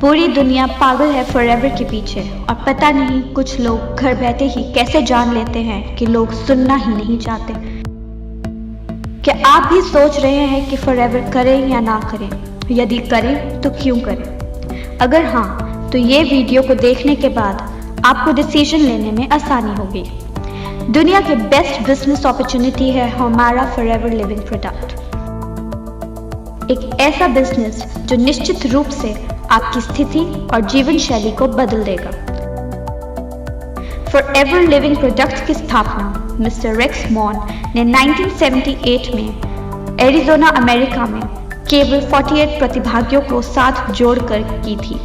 पूरी दुनिया पागल है फॉरएवर के पीछे और पता नहीं कुछ लोग घर बैठे ही कैसे जान लेते हैं कि लोग सुनना ही नहीं चाहते। क्या आप भी सोच रहे हैं कि फॉरएवर करें या ना करें? यदि करें तो क्यों करें? अगर हाँ तो ये वीडियो को देखने के बाद आपको डिसीजन लेने में आसानी होगी। दुनिया के बेस्ट बिजनेस अपॉर्चुनिटी है हमारा फॉरएवर लिविंग प्रोडक्ट। एक ऐसा बिजनेस जो निश्चित रूप से आपकी स्थिति और जीवन शैली को बदल देगा। फॉरएवर लिविंग प्रोडक्ट्स की स्थापना मिस्टर रेक्स मॉन ने 1978 में एरिज़ोना अमेरिका में केवल 48 प्रतिभागियों को साथ जोड़कर की थी।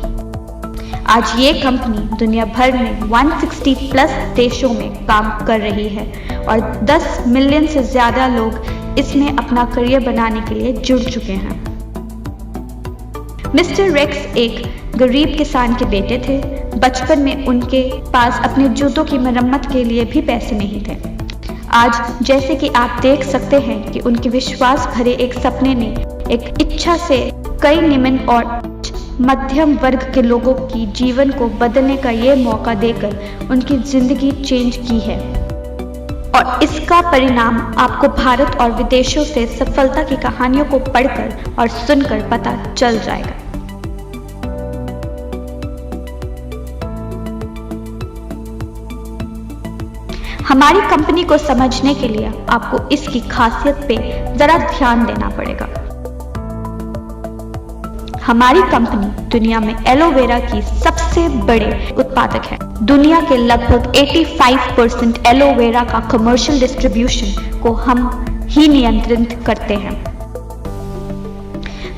आज ये कंपनी दुनिया भर में 160 प्लस देशों में काम कर रही है और 10 मिलियन से ज्यादा लोग इसमें अपना करियर बनाने के लिए जुड़ चुके हैं। मिस्टर रेक्स एक गरीब किसान के बेटे थे। बचपन में उनके पास अपने जूतों की मरम्मत के लिए भी पैसे नहीं थे। आज जैसे कि आप देख सकते हैं कि उनके विश्वास भरे एक सपने ने एक इच्छा से कई निम्न और मध्यम वर्ग के लोगों की जीवन को बदलने का ये मौका देकर उनकी जिंदगी चेंज की है और इसका परिणाम आपको भारत और विदेशों से सफलता की कहानियों को पढ़कर और सुनकर पता चल जाएगा। हमारी कंपनी को समझने के लिए आपको इसकी खासियत पे जरा ध्यान देना पड़ेगा। हमारी कंपनी दुनिया में एलोवेरा की सबसे बड़े उत्पादक है। दुनिया के लगभग 85% एलोवेरा का कमर्शियल डिस्ट्रीब्यूशन को हम ही नियंत्रित करते हैं।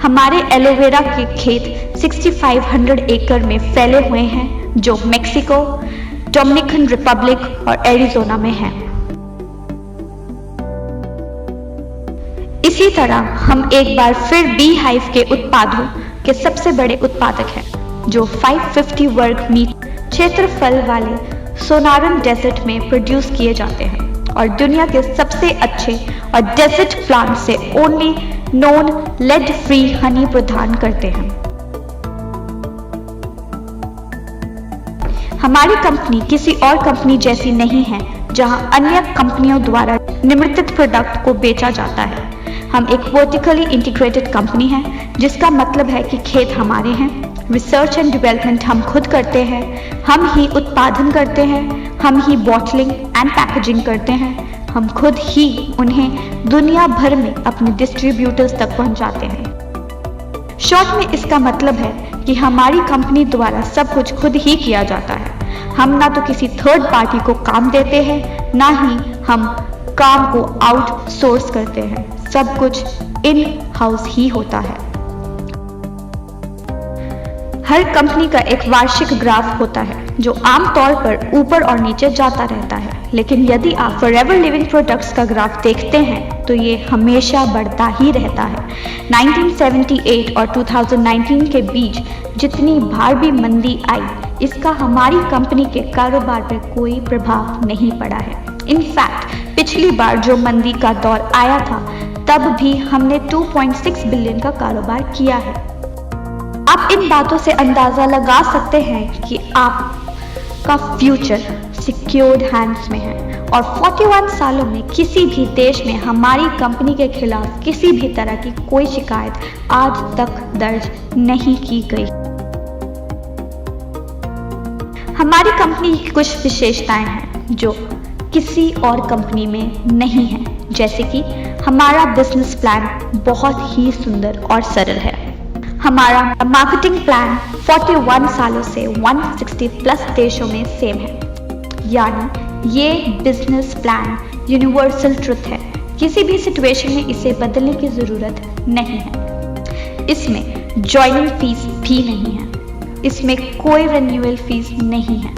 हमारे एलोवेरा के खेत 6500 एकड़ में फैले हुए हैं जो मेक्सिको, डोमिनिकन रिपब्लिक और एरिज़ोना में है। इसी तरह हम एक बार फिर बी हाइव के उत्पादों के सबसे बड़े उत्पादक हैं जो 550 वर्ग मीटर क्षेत्रफल वाले सोनारन डेजर्ट में प्रोड्यूस किए जाते हैं और दुनिया के सबसे अच्छे और डेजर्ट प्लांट से only non lead free honey प्रदान करते हैं। हमारी कंपनी किसी और कंपनी जैसी नहीं है जहां अन्य कंपनियों द्वारा निर्मित प्रोडक्ट को बेचा जाता है। हम एक वर्टिकली इंटीग्रेटेड कंपनी है जिसका मतलब है कि खेत हमारे हैं, रिसर्च एंड डेवलपमेंट हम खुद करते हैं, हम ही उत्पादन करते हैं, हम ही बॉटलिंग एंड पैकेजिंग करते हैं, हम खुद ही उन्हें दुनिया भर में अपने डिस्ट्रीब्यूटर्स तक पहुंचाते हैं। शॉर्ट में इसका मतलब है कि हमारी कंपनी द्वारा सब कुछ खुद ही किया जाता है। हम ना तो किसी थर्ड पार्टी को काम देते हैं, ना ही हम काम को आउटसोर्स करते हैं। सब कुछ इन हाउस ही होता है। हर कंपनी का एक वार्षिक ग्राफ होता है जो आमतौर पर ऊपर और नीचे जाता रहता है, लेकिन यदि आप फॉरएवर लिविंग प्रोडक्ट्स का ग्राफ देखते हैं तो ये हमेशा बढ़ता ही रहता है। 1978 और 2019 के बीच जितनी बार भी मंदी आई, इसका हमारी कंपनी के कारोबार पर कोई प्रभाव नहीं पड़ा है। इनफैक्ट पिछली बार जो मंदी का दौर आया था तब भी हमने 2.6 बिलियन का कारोबार किया है। आप इन बातों से अंदाजा लगा सकते हैं कि आपका फ्यूचर सिक्योर्ड हैंड्स में है और 41 सालों में किसी भी देश में हमारी कंपनी के खिलाफ किसी भी तरह की कोई शिकायत आज तक दर्ज नहीं की गई। हमारी कंपनी की कुछ विशेषताएं हैं जो किसी और कंपनी में नहीं है, जैसे कि हमारा बिजनेस प्लान बहुत ही सुंदर और सरल है। हमारा मार्केटिंग प्लान 41 सालों से 160 प्लस देशों में सेम है, यानी ये बिजनेस प्लान यूनिवर्सल ट्रुथ है। किसी भी सिचुएशन में इसे बदलने की जरूरत नहीं है। इसमें ज्वाइनिंग फीस भी नहीं है, इसमें कोई रिन्यूअल फीस नहीं है।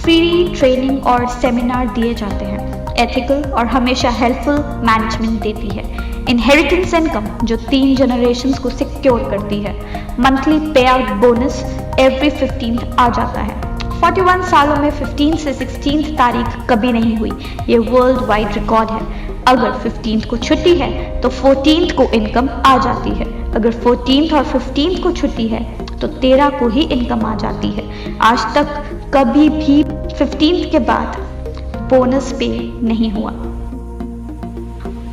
फ्री ट्रेनिंग और सेमिनार दिए जाते हैं। एथिकल और हमेशा हेल्पफुल मैनेजमेंट देती है। इनहेरिटेंस इनकम जो 3 जनरेशंस को सिक्योर करती है। मंथली पे आउट बोनस एवरी 15th आ जाता है। 41 सालों में 15 से 16 तारीख कभी नहीं हुई, ये वर्ल्ड वाइड रिकॉर्ड है। अगर 15th को छुट्टी है तो 14th को इनकम आ जाती है। अगर 14th और 15th को छुट्टी है तो 13 को ही इनकम आ जाती है। आज तक कभी भी 15th के बाद बोनस पे नहीं हुआ।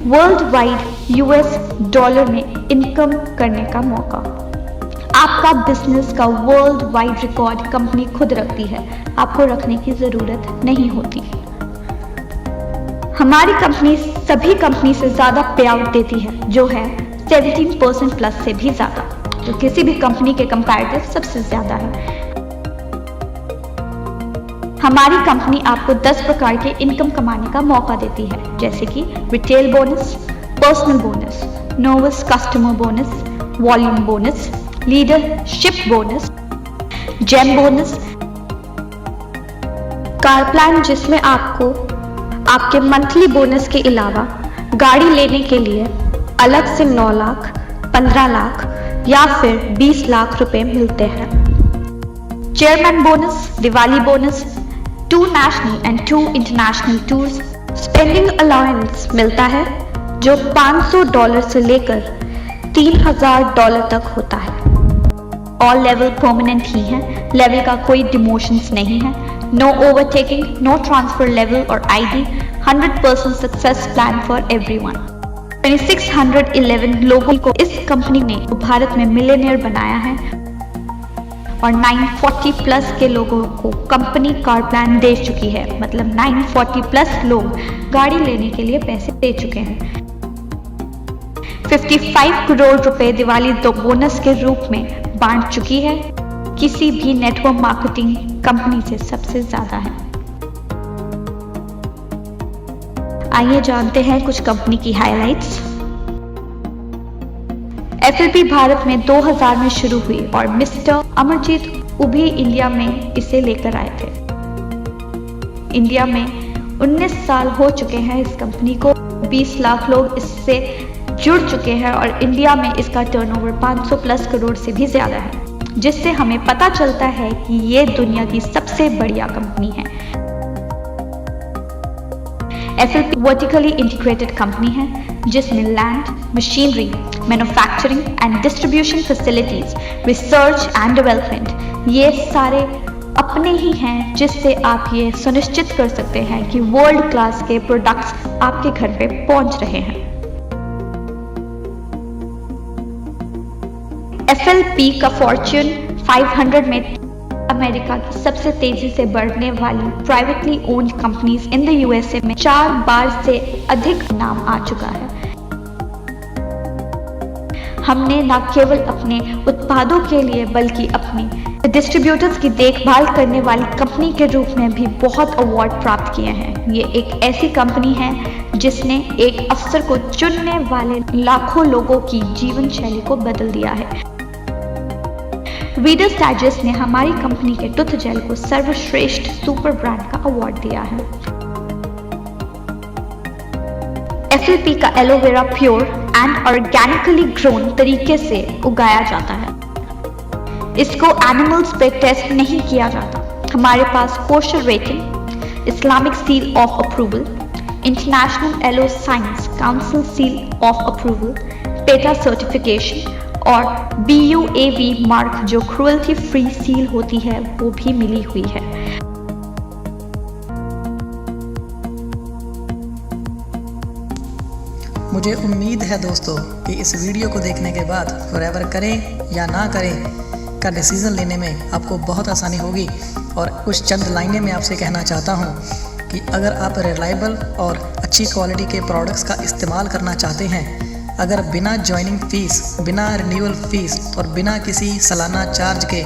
वर्ल्ड वाइड US डॉलर में इनकम करने का मौका। आपका बिजनेस का वर्ल्ड वाइड रिकॉर्ड कंपनी खुद रखती है, आपको रखने की जरूरत नहीं होती। हमारी कंपनी सभी कंपनी से ज्यादा पे आउट देती है, जो है 17% प्लस से भी ज्यादा, जो किसी भी कंपनी के कंपैरेटिव सबसे ज्यादा है। हमारी कंपनी आपको 10 प्रकार के इनकम कमाने का मौका देती है, जैसे कि retail bonus, personal bonus, novice customer bonus, volume bonus, leadership bonus, gem bonus, car plan जिसमें आपको आपके मंथली बोनस के अलावा गाड़ी लेने के लिए अलग से 9 लाख, 15 लाख या फिर 20 लाख रुपए मिलते हैं। Chairman bonus, Diwali bonus, 2 national and 2 international tours, spending allowance मिलता है जो $500 से लेकर $3000 तक होता है। ऑल लेवल परमानेंट ही है, लेवल का कोई डिमोशंस नहीं है। No overtaking, no transfer level और ID, 100% success plan for everyone. 2611 लोगों को इस कंपनी ने भारत में मिलियनेयर बनाया है और 940 प्लस के लोगों को कंपनी कार प्लान दे चुकी है। मतलब 940 प्लस लोग गाड़ी लेने के लिए पैसे दे चुके हैं। 55 करोड़ रुपए दिवाली बोनस के रूप में बांट चुकी है, किसी भी नेटवर्क मार्केटिंग कंपनी से सबसे ज्यादा है। आइए जानते हैं कुछ कंपनी की हाइलाइट्स। FLP भारत में 2000 में शुरू हुई और मिस्टर अमरजीत उभी इंडिया में इसे लेकर आए थे। इंडिया में 19 साल हो चुके हैं इस कंपनी को, 20 लाख लोग इससे जुड़ चुके हैं और इंडिया में इसका टर्नओवर 500 प्लस करोड़ से भी ज्यादा है, जिससे हमें पता चलता है कि ये दुनिया की सबसे बढ़िया कंपनी है। FLP वर्टिकली इंटीग्रेटेड कंपनी है जिसमें land, machinery, manufacturing and distribution facilities, research and development ये सारे अपने ही हैं, जिससे आप ये सुनिश्चित कर सकते हैं कि वर्ल्ड क्लास के प्रोडक्ट्स आपके घर पे पहुंच रहे हैं। FLP का फॉर्च्यून 500 में अमेरिका की सबसे तेजी से बढ़ने वाली privately owned companies in the USA में 4 बार से अधिक नाम आ चुका है। हमने न केवल अपने उत्पादों के लिए बल्कि अपने डिस्ट्रीब्यूटर्स की देखभाल करने वाली कंपनी के रूप में भी बहुत अवार्ड प्राप्त किए हैं। ये एक ऐसी कंपनी है जिसने एक अफसर को चुनने वाले लाखों लोगों की जीवन शैली को बदल दिया है। रीडर्स डाइजेस्ट ने हमारी कंपनी के टूथ जेल को सर्वश्रेष्ठ सुपर ब्रांड का अवार्ड दिया है। FLP का aloe vera pure and organically grown तरीके से उगाया जाता है। इसको एनिमल्स पे टेस्ट नहीं किया जाता। हमारे पास kosher rating, Islamic seal of approval, international aloe science council seal of approval, PETA certification और BUAV मार्क जो क्रुएल्टी फ्री सील होती है वो भी मिली हुई है। मुझे उम्मीद है दोस्तों कि इस वीडियो को देखने के बाद फॉरएवर करें या ना करें का डिसीज़न लेने में आपको बहुत आसानी होगी। और कुछ चंद लाइनें मैं आपसे कहना चाहता हूँ कि अगर आप रिलायबल और अच्छी क्वालिटी के प्रोडक्ट्स का इस्तेमाल करना चाहते हैं, अगर बिना ज्वाइनिंग फ़ीस, बिना रिन्यूअल फ़ीस और बिना किसी सालाना चार्ज के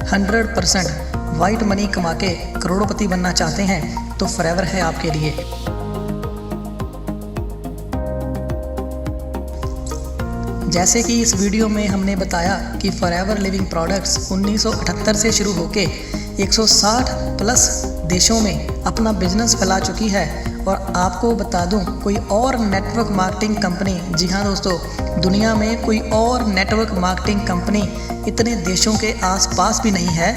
100% वाइट मनी कमा के करोड़पति बनना चाहते हैं तो फॉरएवर है आपके लिए। जैसे कि इस वीडियो में हमने बताया कि फॉरएवर लिविंग प्रोडक्ट्स 1978 से शुरू होके 160 प्लस देशों में अपना बिजनेस फैला चुकी है। और आपको बता दूं, कोई और नेटवर्क मार्केटिंग कंपनी, जी हाँ दोस्तों, दुनिया में कोई और नेटवर्क मार्केटिंग कंपनी इतने देशों के आसपास भी नहीं है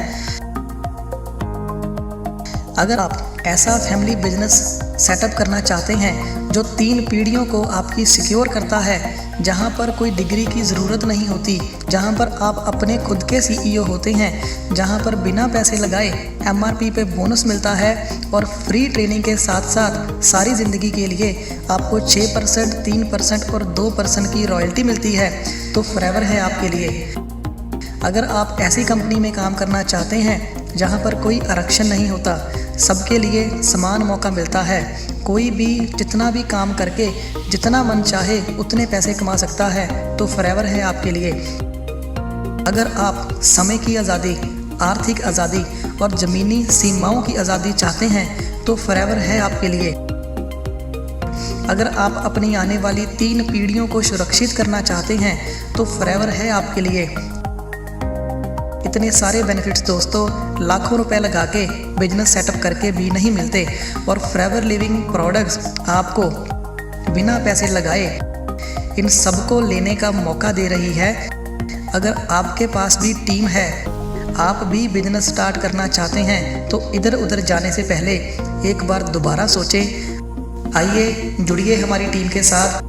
अगर आप ऐसा फैमिली बिजनेस सेटअप करना चाहते हैं जो 3 पीढ़ियों को आपकी सिक्योर करता है, जहां पर कोई डिग्री की ज़रूरत नहीं होती, जहां पर आप अपने खुद के CEO होते हैं, जहां पर बिना पैसे लगाए MRP पे बोनस मिलता है और फ्री ट्रेनिंग के साथ साथ सारी ज़िंदगी के लिए आपको 6%, 3% और 2% की रॉयल्टी मिलती है, तो फॉरएवर है आपके लिए। अगर आप ऐसी कंपनी में काम करना चाहते हैं जहां पर कोई आरक्षण नहीं होता, सबके लिए समान मौका मिलता है, कोई भी जितना भी काम करके जितना मन चाहे उतने पैसे कमा सकता है, तो फॉरएवर है आपके लिए। अगर आप समय की आज़ादी, आर्थिक आज़ादी और ज़मीनी सीमाओं की आज़ादी चाहते हैं, तो फॉरएवर है आपके लिए। अगर आप अपनी आने वाली 3 पीढ़ियों को सुरक्षित करना चाहते हैं, तो फॉरएवर है आपके लिए। इतने सारे बेनिफिट्स दोस्तों लाखों रुपए लगा के बिजनेस सेटअप करके भी नहीं मिलते, और फॉरएवर लिविंग प्रोडक्ट्स आपको बिना पैसे लगाए इन सबको लेने का मौका दे रही है। अगर आपके पास भी टीम है, आप भी बिजनेस स्टार्ट करना चाहते हैं, तो इधर उधर जाने से पहले एक बार दोबारा सोचें। आइए जुड़िए हमारी टीम के साथ,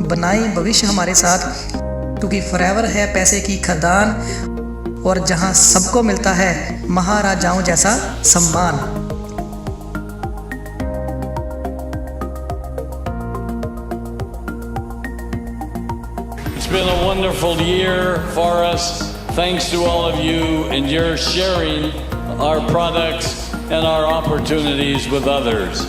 बनाएं भविष्य हमारे साथ, क्योंकि फॉरएवर है पैसे की खदान, और जहां सबको मिलता है महाराजाओं जैसा सम्मान। It's been a wonderful year for us. Thanks to all of you and your sharing our products and our opportunities with others.